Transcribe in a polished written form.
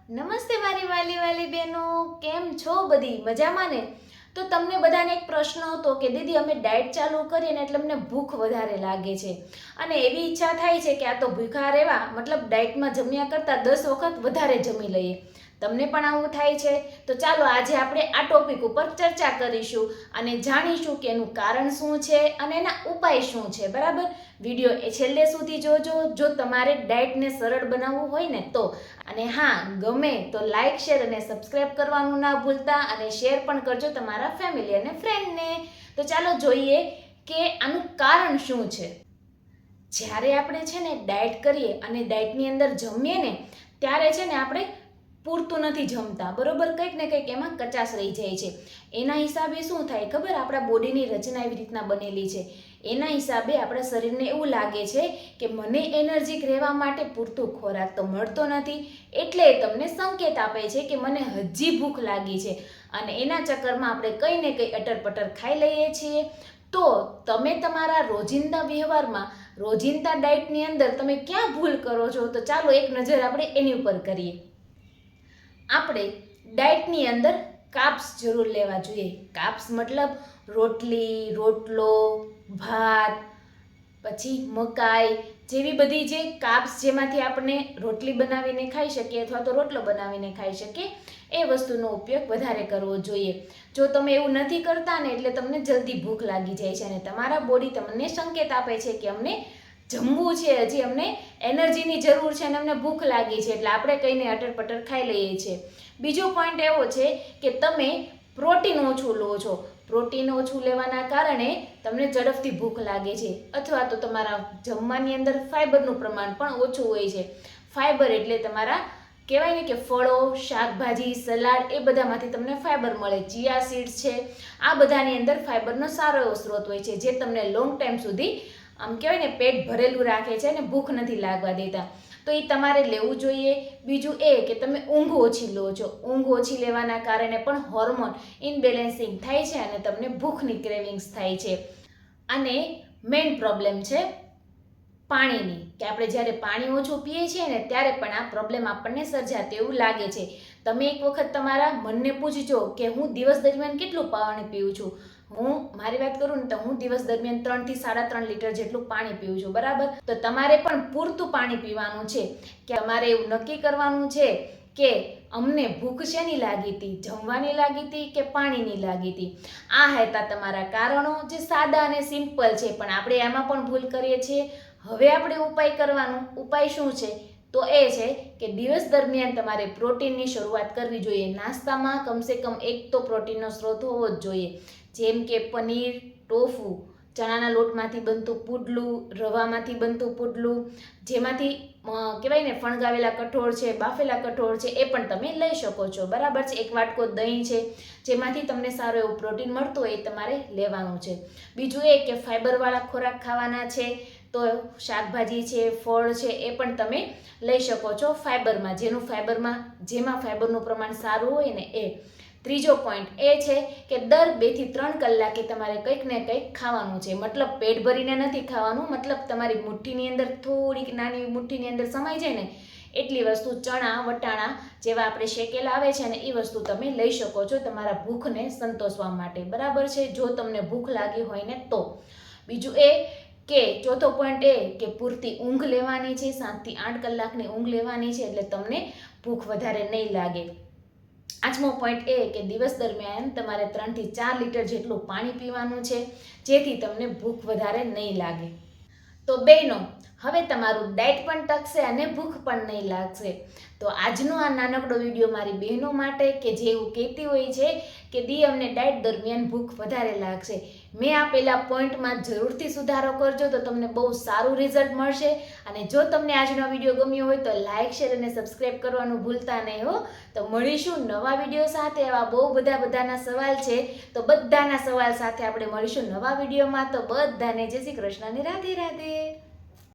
નમસ્તે મારી વાલી વાલી બહેનો, કેમ છો? બધી મજામાં ને? તો તમને બધાને એક પ્રશ્ન હતો કે દીદી અમે ડાયટ ચાલુ કરીએ ને એટલે અમને ભૂખ વધારે લાગે છે અને એવી ઈચ્છા થાય છે કે આ તો ભૂખા રહેવા મતલબ ડાયટમાં જમ્યા કરતાં 10 વખત વધારે જમી લઈએ. તમને પણ આવું થાય છે? તો ચાલો આજે આપણે આ ટોપિક ઉપર ચર્ચા કરીશું અને જાણીશું કે એનું કારણ શું છે અને એના ઉપાય શું છે. બરાબર, વિડીયો એ છેલ્લે સુધી જોજો જો તમારે ડાયટને સરળ બનાવવું હોય ને તો. અને હા, ગમે તો લાઈક, શેર અને સબસ્ક્રાઇબ કરવાનું ના ભૂલતા અને શેર પણ કરજો તમારા ફેમિલી અને ફ્રેન્ડને. તો ચાલો જોઈએ કે આનું કારણ શું છે. જ્યારે આપણે છે ને ડાયટ કરીએ અને ડાયટની અંદર જમીએ ને ત્યારે છે ને આપણે પૂરતું નથી જમતા, બરોબર? કંઈક ને કંઈક એમાં કચાશ રહી જાય છે. એના હિસાબે શું થાય ખબર? આપણા બોડીની રચના એવી રીતના બનેલી છે. એના હિસાબે આપણા શરીરને એવું લાગે છે કે મને એનર્જીક રહેવા માટે પૂરતું ખોરાક તો મળતો નથી, એટલે તમને સંકેત આપે છે કે મને હજી ભૂખ લાગી છે અને એના ચક્કરમાં આપણે કંઈ ને કંઈ અટરપટર ખાઈ લઈએ છીએ. તો તમે તમારા રોજિંદા વ્યવહારમાં રોજિંદા ડાયટની અંદર તમે ક્યાં ભૂલ કરો છો? તો ચાલો એક નજર આપણે એની ઉપર કરીએ. આપણે ડાયટની અંદર કાર્બ્સ જરૂર લેવા જોઈએ. કાર્બ્સ મતલબ રોટલી, રોટલો, ભાત, પછી મકાઈ જેવી બધી જે કાર્બ્સ જેમાંથી આપણે રોટલી બનાવીને ખાઈ શકીએ અથવા તો રોટલો બનાવીને ખાઈ શકીએ એ વસ્તુનો ઉપયોગ વધારે કરવો જોઈએ. જો તમે એવું નથી કરતા ને એટલે તમને જલ્દી ભૂખ લાગી જાય છે અને તમારા બોડી તમને સંકેત આપે છે કે અમને જમવું છે, હજી અમને એનર્જીની જરૂર છે અને અમને ભૂખ લાગી છે, એટલે આપણે કહીને અટરપટર ખાઈ લઈએ છીએ. બીજો પોઈન્ટ એવો છે કે તમે પ્રોટીન ઓછું લો છો. પ્રોટીન ઓછું લેવાના કારણે તમને ઝડપથી ભૂખ લાગે છે અથવા તો તમારા જમવાની અંદર ફાઈબરનું પ્રમાણ પણ ઓછું હોય છે. ફાઈબર એટલે તમારા કહેવાય ને કે ફળો, શાકભાજી, સલાડ એ બધામાંથી તમને ફાઈબર મળે. ચિયા સીડ્સ છે, આ બધાની અંદર ફાઈબરનો સારો એવો સ્ત્રોત હોય છે જે તમને લોંગ ટાઈમ સુધી આમ કહેવાય ને પેટ ભરેલું રાખે છે અને ભૂખ નથી લાગવા દેતા. તો એ તમારે લેવું જોઈએ. બીજું એ કે તમે ઊંઘ ઓછી લો છો. ઊંઘ ઓછી લેવાના કારણે પણ હોર્મોન ઇનબેલેન્સિંગ થાય છે અને તમને ભૂખની ક્રેવિંગ્સ થાય છે. અને મેઇન પ્રોબ્લેમ છે પાણીની, કે આપણે જ્યારે પાણી ઓછું પીએ છીએ ને ત્યારે પણ આ પ્રોબ્લેમ આપણને સર્જાતો એવું લાગે છે. તમે એક વખત તમારા મનને પૂછજો કે હું દિવસ દરમિયાન કેટલું પાણી પીઉં છું. હું મારી વાત કરું ને તો હું દિવસ દરમિયાન 3 થી 3.5 લીટર જેટલું પાણી પીઉં છું, બરાબર? તો તમારે પણ પૂરતું પાણી પીવાનું છે. કે તમારે એવું નક્કી કરવાનું છે કે અમને ભૂખ શેની લાગી હતી, જમવાની લાગી હતી કે પાણીની લાગી હતી. આ હતા તમારા કારણો જે સાદા અને સિમ્પલ છે, પણ આપણે એમાં પણ ભૂલ કરીએ છીએ. હવે આપણે ઉપાય કરવાનું. ઉપાય શું છે? તો એ છે કે દિવસ દરમિયાન તમારે પ્રોટીનની શરૂઆત કરવી જોઈએ. નાસ્તામાં કમસે કમ એક તો પ્રોટીનનો સ્ત્રોત હોવો જ જોઈએ, જેમ કે પનીર, ટોફુ, ચણાના લોટમાંથી બનતું પુડલું, રવામાંથી બનતું પુડલું, જેમાંથી કહેવાય ને ફણગાવેલા કઠોળ છે, બાફેલા કઠોળ છે, એ પણ તમે લઈ શકો છો, બરાબર છે? એક વાટકો દહીં છે જેમાંથી તમને સારું એવું પ્રોટીન મળતું હોય એ તમારે લેવાનું છે. બીજું એ કે ફાઈબરવાળા ખોરાક ખાવાના છે, તો શાકભાજી છે, ફળ છે, એ પણ તમે લઈ શકો છો ફાઈબરમાં, જેમાં ફાઈબરનું પ્રમાણ સારું હોય ને એ. ત્રીજો પોઈન્ટ એ છે કે દર 2 થી 3 કલાકે તમારે કંઈક ને કંઈક ખાવાનું છે. મતલબ પેટ ભરીને નથી ખાવાનું, મતલબ તમારી મુઠ્ઠીની અંદર થોડીક નાની મુઠ્ઠીની અંદર સમાઈ જાય ને એટલી વસ્તુ, ચણા, વટાણા જેવા આપણે શેકેલા આવે છે ને એ વસ્તુ તમે લઈ શકો છો તમારા ભૂખને સંતોષવા માટે, બરાબર છે? જો તમને ભૂખ લાગી હોય ને તો. બીજું એ કે ચોથો પોઈન્ટ એ કે પૂરતી ઊંઘ લેવાની છે. 7 થી 8 કલાકની ઊંઘ લેવાની છે એટલે તમને ભૂખ વધારે નહીં લાગે. 5મો પોઈન્ટ એ કે દિવસ દરમિયાન તમારે 3 થી 4 લીટર જેટલું પાણી પીવાનું છે, જેથી તમને ભૂખ વધારે નહીં લાગે. તો બહેનો, હવે તમારું ડાયટ પણ ટકશે અને ભૂખ પણ નહીં લાગશે. તો આજનો આ નાનકડો વિડીયો મારી બહેનો માટે કે જે એવું કહેતી હોય છે કે દી અમને ડાયટ દરમિયાન ભૂખ વધારે લાગશે. મેં આપેલા પોઈન્ટમાં જરૂરથી સુધારો કરજો તો તમને બહુ સારું રિઝલ્ટ મળશે. અને જો તમને આજનો વિડીયો ગમ્યો હોય તો લાઈક, શેર અને સબસ્ક્રાઈબ કરવાનું ભૂલતા નહીં હો. તો મળીશું નવા વિડીયો સાથે. એવા બહુ બધાના સવાલ છે, તો બધાના સવાલ સાથે આપણે મળીશું નવા વિડીયોમાં. તો બધાને જય શ્રી કૃષ્ણ અને રાધે રાધે.